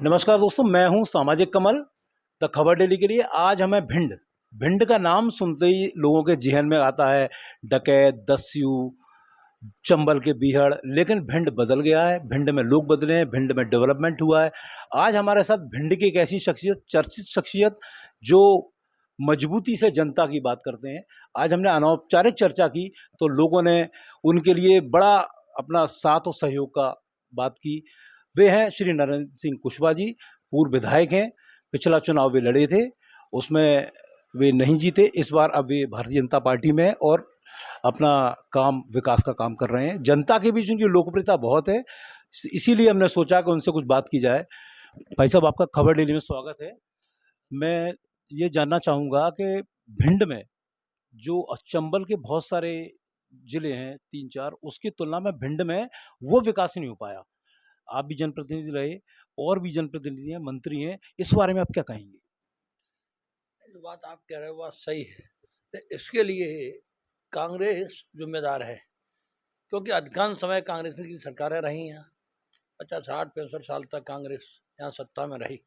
नमस्कार दोस्तों, मैं हूं सामाजिक कमल द खबर डेली के लिए। आज हमें भिंड भिंड का नाम सुनते ही लोगों के जहन में आता है डकैत, दस्यु, चंबल के बीहड़। लेकिन भिंड बदल गया है, भिंड में लोग बदले हैं, भिंड में डेवलपमेंट हुआ है। आज हमारे साथ भिंड की एक ऐसी शख्सियत, चर्चित शख्सियत, जो मजबूती से जनता की बात करते हैं। आज हमने अनौपचारिक चर्चा की तो लोगों ने उनके लिए बड़ा अपना साथ और सहयोग का बात की। वे हैं श्री नरेंद्र सिंह कुशवाहा जी, पूर्व विधायक हैं। पिछला चुनाव वे लड़े थे, उसमें वे नहीं जीते। इस बार अब वे भारतीय जनता पार्टी में हैं और अपना काम, विकास का काम कर रहे हैं। जनता के बीच उनकी लोकप्रियता बहुत है, इसीलिए हमने सोचा कि उनसे कुछ बात की जाए। भाई साहब, आपका खबर डेली में स्वागत है। मैं ये जानना चाहूँगा कि भिंड में जो चंबल के बहुत सारे जिले हैं, 3-4, उसकी तुलना में भिंड में वो विकास नहीं हो पाया। आप भी जनप्रतिनिधि रहे और भी जनप्रतिनिधि हैं, मंत्री हैं, इस बारे में आप क्या कहेंगे? जो बात आप कह रहे हो बात सही है, तो इसके लिए कांग्रेस जिम्मेदार है, क्योंकि अधिकांश समय कांग्रेस की सरकारें रही हैं। 50, 60, 65 साल तक कांग्रेस यहाँ सत्ता में रही,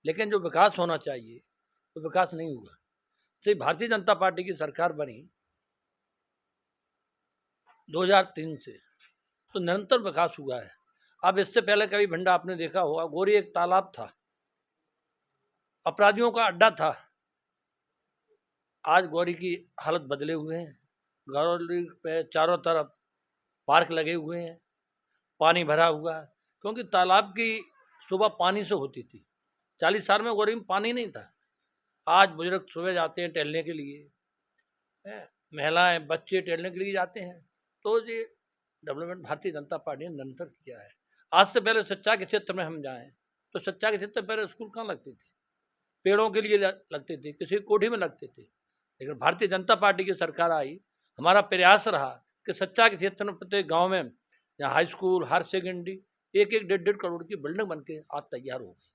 लेकिन जो विकास होना चाहिए तो विकास नहीं हुआ। सिर्फ भारतीय जनता पार्टी की सरकार बनी 2003 से, तो निरंतर विकास हुआ है। अब इससे पहले कभी भिंड आपने देखा होगा, गोरी एक तालाब था, अपराधियों का अड्डा था। आज गौरी की हालत बदले हुए हैं। गौरी पे चारों तरफ पार्क लगे हुए हैं, पानी भरा हुआ है, क्योंकि तालाब की सुबह पानी से होती थी। 40 साल में गौरी में पानी नहीं था। आज बुजुर्ग सुबह जाते हैं टहलने के लिए, महिलाएं बच्चे टहलने के लिए जाते हैं। तो ये डेवलपमेंट भारतीय जनता पार्टी ने निरंतर किया है। आज से पहले शिक्षा के क्षेत्र में हम जाएं तो शिक्षा के क्षेत्र में पहले स्कूल कहाँ लगते थे? पेड़ों के लिए लगते थे, किसी कोठी में लगते थे। लेकिन भारतीय जनता पार्टी की सरकार आई, हमारा प्रयास रहा कि शिक्षा के क्षेत्र में प्रत्येक गांव में या high school, higher secondary, 1-1, 1.5 crore की बिल्डिंग बनके आज तैयार हो गई।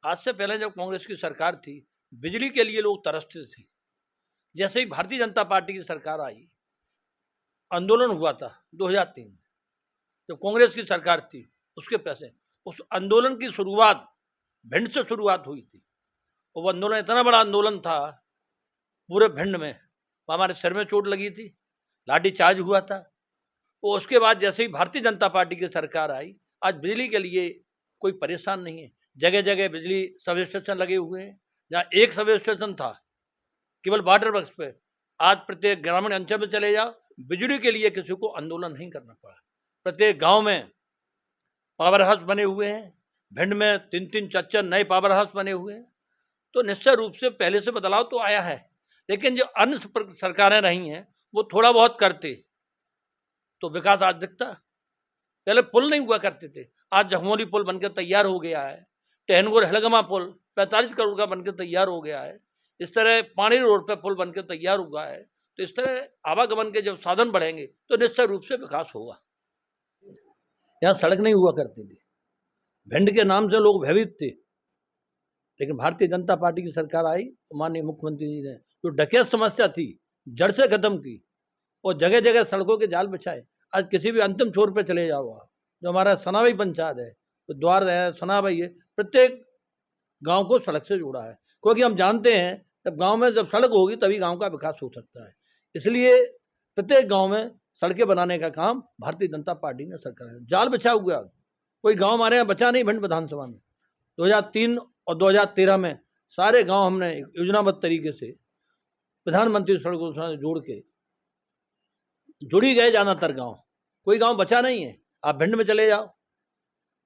आज से पहले जब कांग्रेस की सरकार थी, बिजली के लिए लोग तरसते थे। जैसे ही भारतीय जनता पार्टी की सरकार आई, आंदोलन हुआ था 2003 में, जब कांग्रेस की सरकार थी उसके पैसे, उस आंदोलन की शुरुआत भिंड से शुरुआत हुई थी। वो आंदोलन इतना बड़ा आंदोलन था पूरे भिंड में, हमारे सिर में चोट लगी थी, लाठी चार्ज हुआ था। वो उसके बाद जैसे ही भारतीय जनता पार्टी की सरकार आई, आज बिजली के लिए कोई परेशान नहीं है। जगह जगह बिजली सब स्टेशन लगे हुए हैं। जहाँ एक सब स्टेशन था केवल वाटर वर्क्स पे, आज प्रत्येक ग्रामीण अंचल में चले जाओ, बिजली के लिए किसी को आंदोलन नहीं करना पड़ा। प्रत्येक गाँव में पावर हाउस बने हुए हैं। भिंड में 3-3, 4-4 नए पावर हाउस बने हुए हैं। तो निश्चय रूप से पहले से बदलाव तो आया है, लेकिन जो अन्य सरकारें रही हैं वो थोड़ा बहुत करते तो विकास आज दिखता। पहले पुल नहीं हुआ करते थे, आज जखमोली पुल बनकर तैयार हो गया है। टहनगुर हलगमा पुल 45 करोड़ का बनकर तैयार हो गया है। इस तरह पानी रोड पर पुल बनकर तैयार हुआ है। तो इस तरह आवागमन के जब साधन बढ़ेंगे तो निश्चय रूप से विकास होगा। यहाँ सड़क नहीं हुआ करती थी, भिंड के नाम से लोग भयभीत थे, लेकिन भारतीय जनता पार्टी की सरकार आई, माननीय मुख्यमंत्री जी ने जो डकैत समस्या थी जड़ से खत्म की और जगह जगह सड़कों के जाल बिछाए। आज किसी भी अंतिम छोर पे चले जाओ आप, जो हमारा सनाभाई पंचायत है, तो द्वार है, सनाभाई है, प्रत्येक गांव को सड़क से जोड़ा है। क्योंकि हम जानते हैं जब गांव में जब सड़क होगी तभी गांव का विकास हो सकता है। इसलिए प्रत्येक गांव में सड़कें बनाने का काम भारतीय जनता पार्टी ने सरकार है। जाल बिछा हुआ, कोई गाँव हमारे यहाँ बचा नहीं। भिंड विधानसभा में 2003 और 2013 में सारे गांव हमने योजनाबद्ध तरीके से प्रधानमंत्री सड़कों से जोड़ के जुड़ी गए। ज्यादातर गांव, कोई गांव बचा नहीं है। आप भिंड में चले जाओ,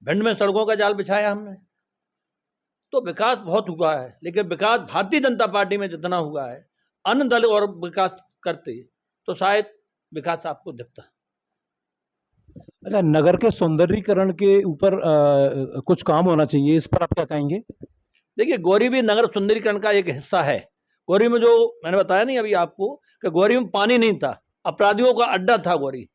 भिंड में सड़कों का जाल बिछाया हमने। तो विकास बहुत हुआ है, लेकिन विकास भारतीय जनता पार्टी में जितना हुआ है, अन्य दल और विकास करते तो शायद विकास आपको दिखता। अच्छा, नगर के सौंदर्यीकरण के ऊपर कुछ काम होना चाहिए, इस पर आप क्या कहेंगे? देखिए, गौरी भी नगर सुंदरीकरण का एक हिस्सा है। गौरी में जो मैंने बताया नहीं अभी आपको कि गौरी में पानी नहीं था, अपराधियों का अड्डा था गौरी।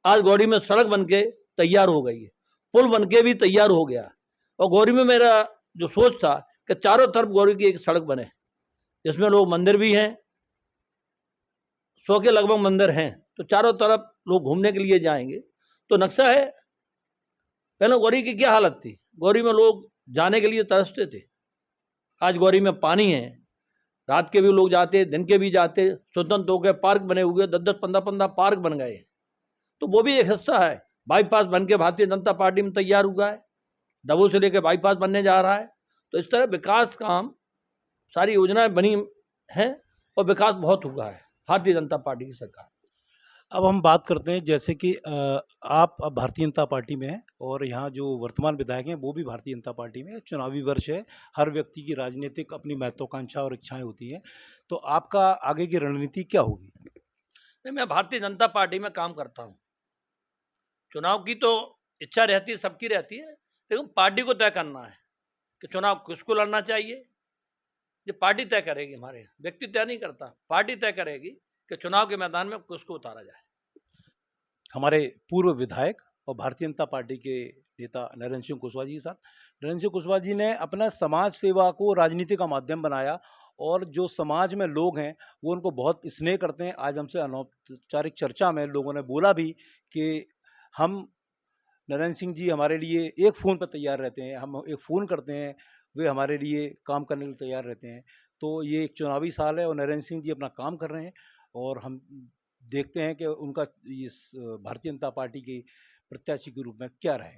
आज गौरी में सड़क बनके तैयार हो गई है, पुल बनके भी तैयार हो गया। और गौरी में मेरा जो सोच था कि चारों तरफ गौरी की एक सड़क बने, जिसमें लोग मंदिर भी हैं, 100 के लगभग मंदिर हैं, तो चारों तरफ लोग घूमने के लिए जाएंगे। तो नक्शा है। पहले गौरी की क्या हालत थी? गौरी में लोग जाने के लिए तरसते थे। आज गौरी में पानी है, रात के भी लोग जाते, दिन के भी जाते, स्वतंत्र हो गए, पार्क बने हुए, 10-10, 15-15 पार्क बन गए। तो वो भी एक हिस्सा है। बाईपास बन के भारतीय जनता पार्टी में तैयार हुआ है, दबो से लेकर बाईपास बनने जा रहा है। तो इस तरह विकास काम, सारी योजनाएं बनी हैं और विकास बहुत हुआ है भारतीय जनता पार्टी की सरकार। अब हम बात करते हैं जैसे कि आप अब भारतीय जनता पार्टी में हैं और यहाँ जो वर्तमान विधायक हैं वो भी भारतीय जनता पार्टी में हैं। चुनावी वर्ष है, हर व्यक्ति की राजनीतिक अपनी महत्वाकांक्षा और इच्छाएं होती हैं। तो आपका आगे की रणनीति क्या होगी? नहीं, मैं भारतीय जनता पार्टी में काम करता हूँ। चुनाव की तो इच्छा रहती है, सबकी रहती है, लेकिन पार्टी को तय करना है कि चुनाव किसको लड़ना चाहिए। ये पार्टी तय करेगी, हमारे व्यक्ति तय नहीं करता, पार्टी तय करेगी कि चुनाव के मैदान में किसको उतारा जाए। हमारे पूर्व विधायक और भारतीय जनता पार्टी के नेता नरेंद्र सिंह कुशवाहा जी के साथ, नरेंद्र सिंह कुशवाहा जी ने अपना समाज सेवा को राजनीति का माध्यम बनाया और जो समाज में लोग हैं वो उनको बहुत स्नेह करते हैं। आज हमसे अनौपचारिक चर्चा में लोगों ने बोला भी कि हम नरेंद्र सिंह जी हमारे लिए एक फ़ोन पर तैयार रहते हैं, हम एक फ़ोन करते हैं, वे हमारे लिए काम करने के लिए तैयार रहते हैं। तो ये एक चुनावी साल है और नरेंद्र सिंह जी अपना काम कर रहे हैं और हम देखते हैं कि उनका इस भारतीय जनता पार्टी के प्रत्याशी के रूप में क्या रहेगा।